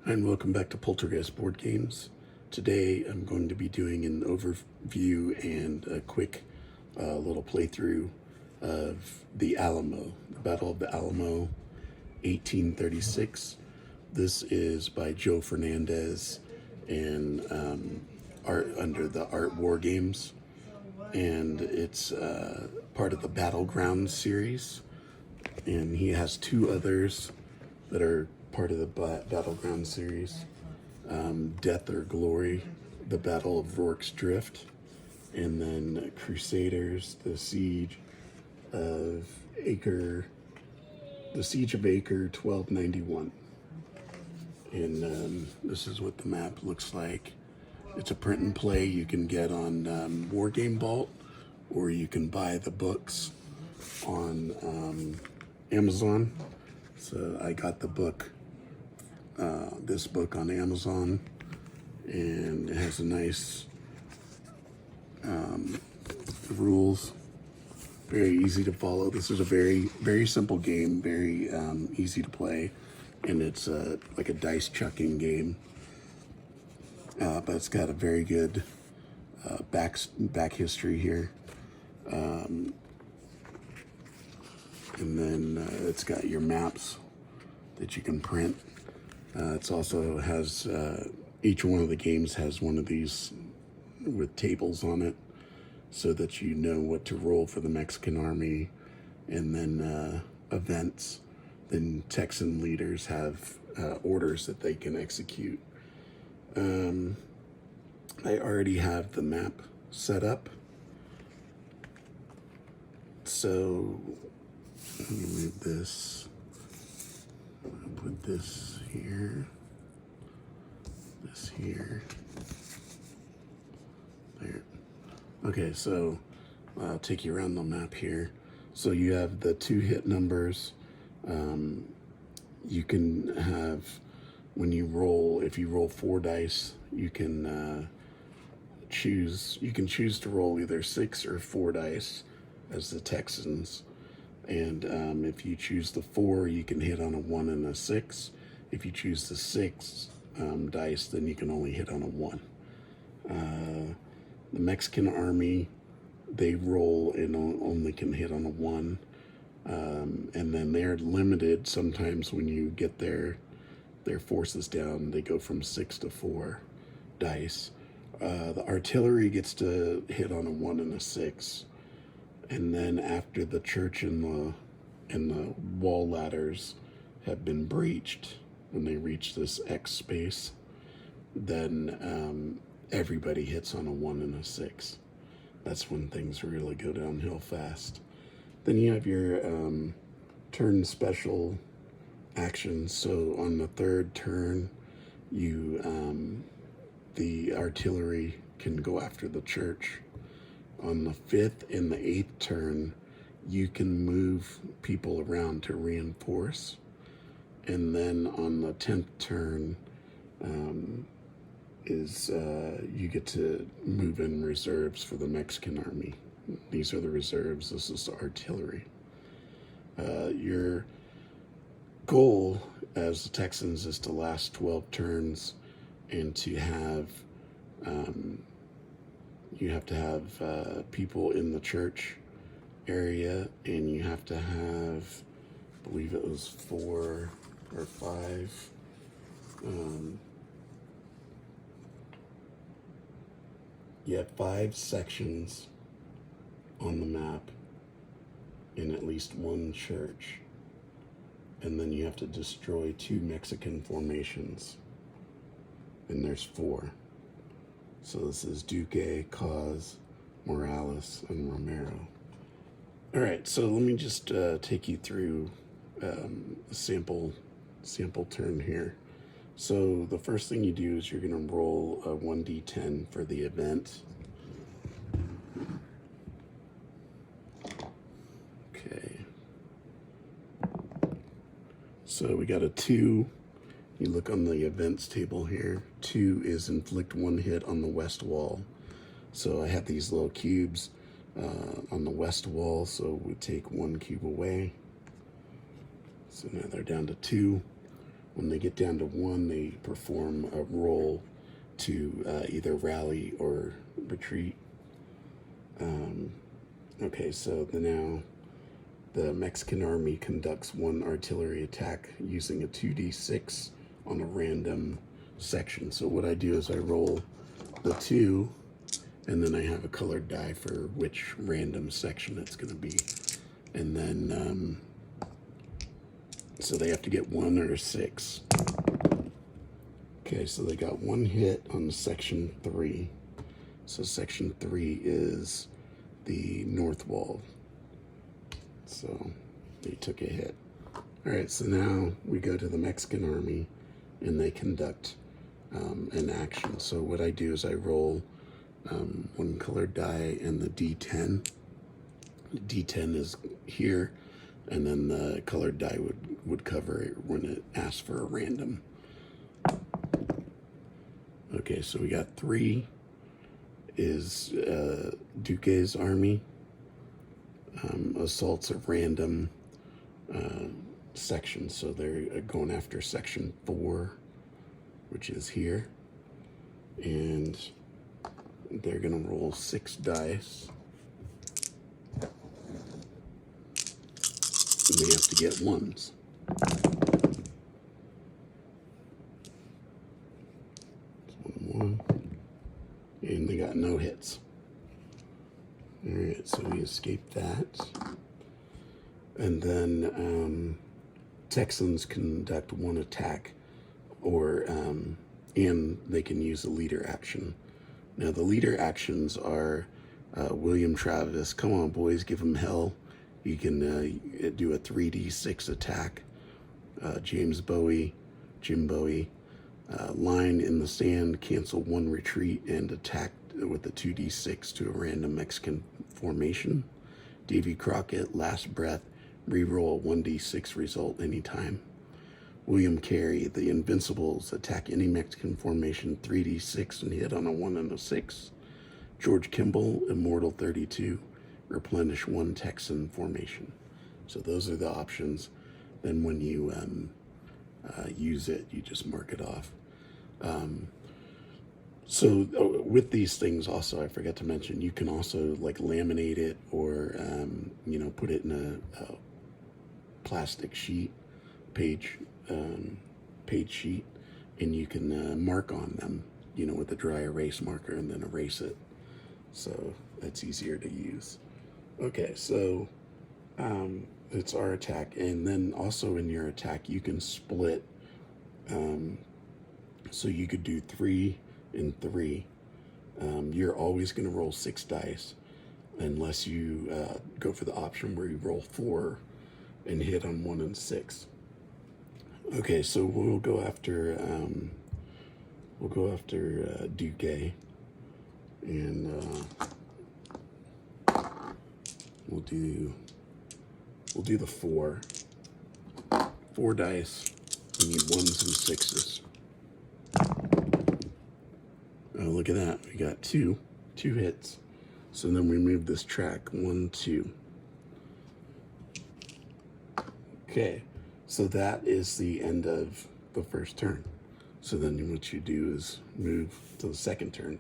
And welcome back to Poltergeist Board Games. Today I'm going to be doing an overview and a quick little playthrough of the Alamo, the Battle of the Alamo, 1836. This is by Joe Fernandez and art under the Art Wargames, and it's part of the Battleground series. And he has two others that are part of the Battleground series. Death or Glory, the Battle of Rork's Drift, and then Crusaders, the Siege of Acre 1291. And this is what the map looks like. It's a print and play you can get on Wargame Vault, or you can buy the books on Amazon. So I got the book, this book on Amazon, and it has a nice rules, very easy to follow. This is a very simple game, very easy to play, and it's like a dice chucking game, but it's got a very good back history here. And then it's got your maps that you can print. It also has, each one of the games has one of these with tables on it so that you know what to roll for the Mexican army. And then events, then Texan leaders have orders that they can execute. I already have the map set up. So let me move this. I'll put this here, this here, there. Okay, so I'll take you around the map here. So you have the 2 hit numbers. You can have, when you roll, if you roll 4 dice, you can choose to roll either 6 or 4 dice as the Texans. And if you choose the 4, you can hit on a 1 and a 6. If you choose the 6 dice, then you can only hit on a 1. The Mexican army, they roll and only can hit on a 1. And then they're limited. Sometimes when you get their forces down, they go from 6 to 4 dice. The artillery gets to hit on a 1 and a 6. And then after the church and the wall ladders have been breached, when they reach this X space, then everybody hits on a 1 and a 6. That's when things really go downhill fast. Then you have your turn special actions. So on the 3rd turn, the artillery can go after the church. On the 5th and the 8th turn, you can move people around to reinforce. And then on the 10th turn, you get to move in reserves for the Mexican army. These are the reserves. This is the artillery. Your goal as the Texans is to last 12 turns and to have you have to have people in the church area, and you have to have, I believe it was 4 or 5 you have 5 sections on the map in at least 1 church, and then you have to destroy 2 Mexican formations, and there's 4. So this is Duque, Cause, Morales, and Romero. All right, so let me just take you through a sample turn here. So the first thing you do is you're going to roll a 1d10 for the event. Okay. So we got a 2. You look on the events table here. 2 is inflict 1 hit on the west wall. So I have these little cubes on the west wall, so we take 1 cube away. So now they're down to 2. When they get down to 1, they perform a roll to either rally or retreat. Okay, so now the Mexican army conducts 1 artillery attack using a 2d6 on a random section. So what I do is I roll the 2, and then I have a colored die for which random section it's going to be. And then, so they have to get 1 or 6. Okay, so they got 1 hit on section 3. So section 3 is the north wall. So they took a hit. All right, so now we go to the Mexican army, and they conduct an action. So what I do is I roll 1 colored die and the D10. The D10 is here, and then the colored die would cover it when it asks for a random. Okay, so we got 3 is Duque's army. Assaults a random section, so they're going after section 4, which is here, and they're gonna roll 6 dice. And they have to get 1s. One, and they got no hits. All right, so we escaped that. And then Texans conduct 1 attack, or and they can use a leader action. Now the leader actions are William Travis. Come on, boys, give him hell. You can do a 3d6 attack. Jim Bowie, line in the sand, cancel 1 retreat, and attack with a 2d6 to a random Mexican formation. Davy Crockett, last breath, reroll a 1d6 result anytime. William Carey, the Invincibles, attack any Mexican formation 3d6 and hit on a 1 and a 6. George Kimball, Immortal 32, replenish 1 Texan formation. So those are the options. Then when you use it, you just mark it off. So with these things also, I forgot to mention, you can also like laminate it or, put it in a plastic sheet, page sheet, and you can mark on them, with a dry erase marker, and then erase it. So that's easier to use. Okay, so it's our attack, and then also in your attack, you can split. So you could do 3 and 3. You're always going to roll 6 dice unless you go for the option where you roll 4 and hit on 1 and 6. Okay, so we'll go after Duque, and we'll do the 4 dice. We need 1s and 6s. Oh, look at that. We got 2 hits. So then we move this track 1, 2. Okay, so that is the end of the first turn. So then what you do is move to the second turn.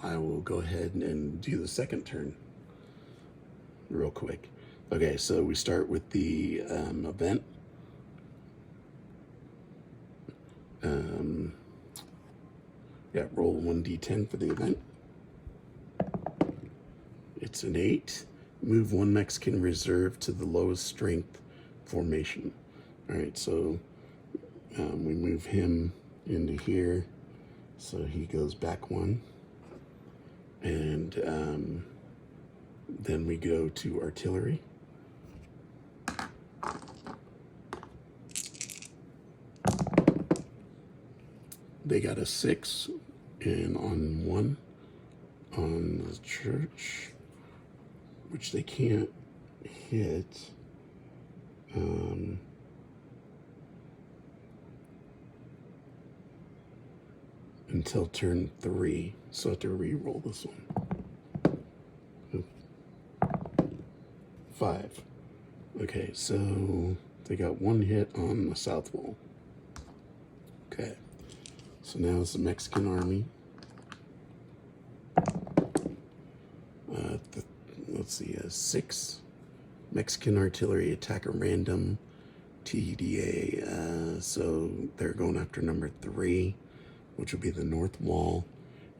I will go ahead and do the second turn real quick. Okay, so we start with the event. Roll 1d10 for the event. It's an 8. Move 1 Mexican reserve to the lowest strength formation. All right, so we move him into here, so he goes back 1. And then we go to artillery. They got a 6 and on 1 on the church, which they can't hit. Until turn 3, so I have to re-roll this one. 5. Okay, so they got 1 hit on the south wall. Okay, so now it's the Mexican Army. Let's see, 6 Mexican artillery attack at random TDA. So they're going after number 3, which will be the north wall.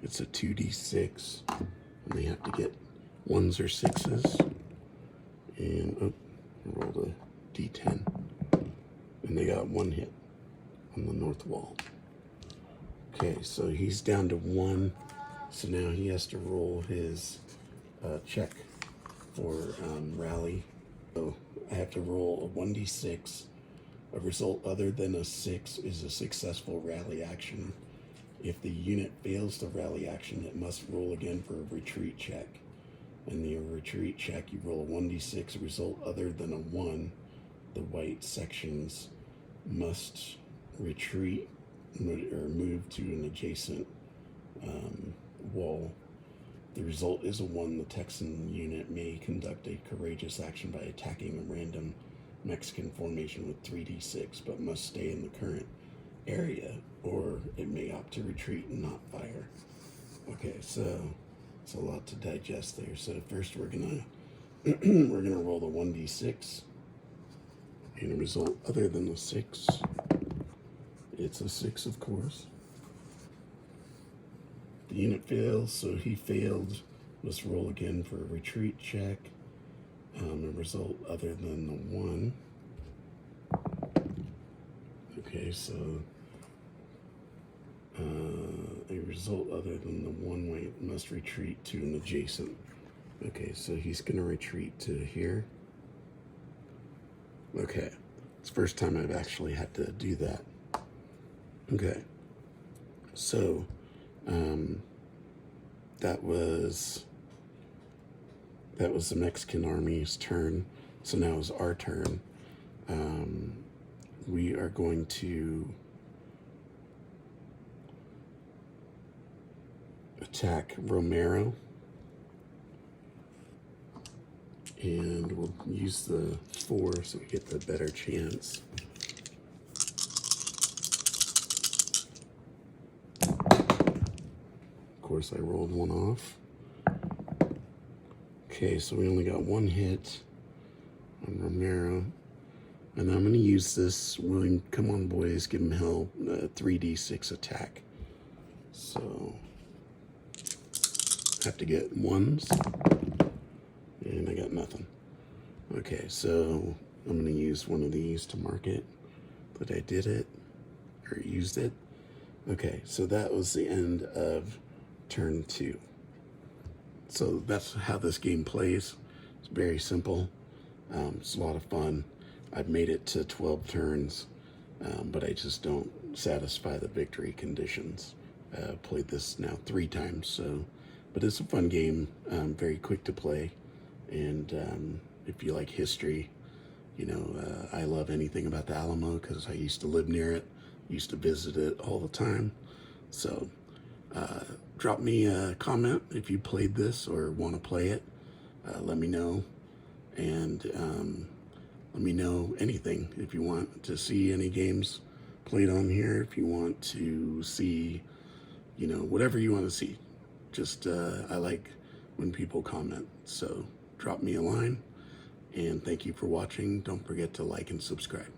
It's a 2d6, and they have to get 1s or 6s. And I rolled a d10, and they got 1 hit on the north wall. Okay, so he's down to 1. So now he has to roll his check for rally. So I have to roll a 1d6. A result other than a 6 is a successful rally action. If the unit fails the rally action, it must roll again for a retreat check. In the retreat check, you roll a 1d6. A result other than a 1, the white sections must retreat or move to an adjacent wall. The result is a 1. The Texan unit may conduct a courageous action by attacking a random Mexican formation with 3d6, but must stay in the current area, or it may opt to retreat and not fire. Okay, so it's a lot to digest there. So first we're gonna we're gonna roll the 1d6, and a result other than the 6. It's a 6, of course. The unit fails, so he failed. Let's roll again for a retreat check. A result other than the 1. Okay, so a result other than the 1 weight must retreat to an adjacent. Okay, so he's going to retreat to here. Okay, it's the first time I've actually had to do that. Okay, so that was the Mexican Army's turn. So now it's our turn. We are going to attack Romero, and we'll use the 4 so we get the better chance. Of course, I rolled 1 off. Okay, so we only got 1 hit on Romero. And I'm going to use this, William, come on boys, give him hell, 3d6 attack. So, have to get 1s, and I got nothing. Okay, so I'm going to use one of these to mark it that I did it, or used it. Okay, so that was the end of turn 2. So that's how this game plays. It's very simple. It's a lot of fun. I've made it to 12 turns, but I just don't satisfy the victory conditions. Played this now 3 times, so, but it's a fun game, very quick to play, and if you like history, you know, I love anything about the Alamo because I used to live near it, used to visit it all the time. So drop me a comment if you played this or want to play it. Let me know, and let me know anything. If you want to see any games played on here, if you want to see, you know, whatever you want to see. Just, I like when people comment. So drop me a line, and thank you for watching. Don't forget to like and subscribe.